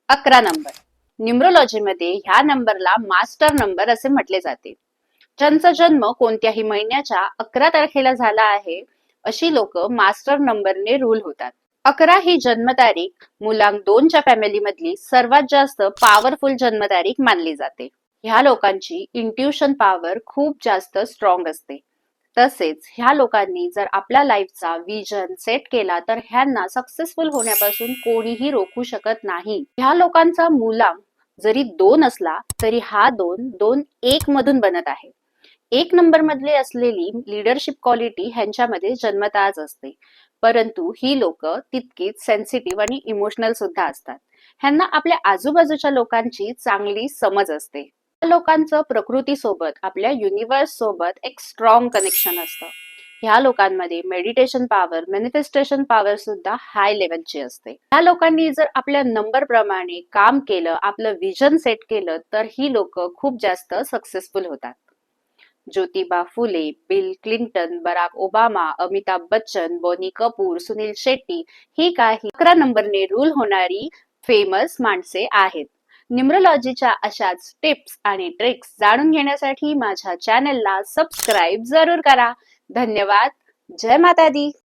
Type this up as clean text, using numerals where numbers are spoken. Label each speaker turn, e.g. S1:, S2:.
S1: 11 number. न्यूमरोलॉजीमध्ये ह्या नंबरला master number असे म्हटले जाते. ज्यांचा जन्म कोणत्याही महिन्याच्या 11 तारखेला झाला आहे अशी लोक मास्टर नंबरने रूल होतात. 11 ही जन्मतारीख मुलांक 2च्या फॅमिलीमधली सर्वात जास्त पॉवरफुल जन्मतारीख मानली जाते. ह्या लोकांची इंट्युशन पॉवर खूप जास्त स्ट्रॉंग असते. तसेच ह्या लोकांनी जर आपल्या लाईफचा विजन सेट केला तर ह्यांना सक्सेसफुल होण्यापासून कोणीही रोखू शकत नाही. ह्या लोकांचा मूलांक जरी 2 असला तरी हा 2 2 1 मधून बनत आहे. 1 नंबर मधले असलेली लीडरशिप क्वालिटी ह्यांच्यामध्ये जन्मतःच असते. परंतु ही लोक तितकीच सेन्सिटिव्ह आणि इमोशनल सुद्धा असतात. ह्यांना आपल्या आजूबाजूच्या लोकांची चांगली समज असते. या लोकांचं प्रकृतीसोबत आपल्या युनिवर्स सोबत एक स्ट्रॉंग कनेक्शन असतं. ह्या लोकांमध्ये मेडिटेशन पॉवर, मॅनिफेस्टेशन पॉवर सुद्धा हाय लेवलची असते. ह्या लोकांनी जर आपल्या नंबर प्रमाणे काम केलं, आपलं विजन सेट केलं तर ही लोक खूप जास्त सक्सेसफुल होतात. Jyotiba Phule, Bill Clinton, Barack Obama, Amitabh Bachchan, Boney Kapoor, Sunil Shetty ही काही 11 नंबरने रूल होणारी फेमस माणसे आहेत. न्यूमरोलॉजीच्या अशाच टिप्स आणि ट्रिक्स जाणून घेण्यासाठी माझ्या चॅनलला सबस्क्राईब जरूर करा. धन्यवाद. जय माता दी.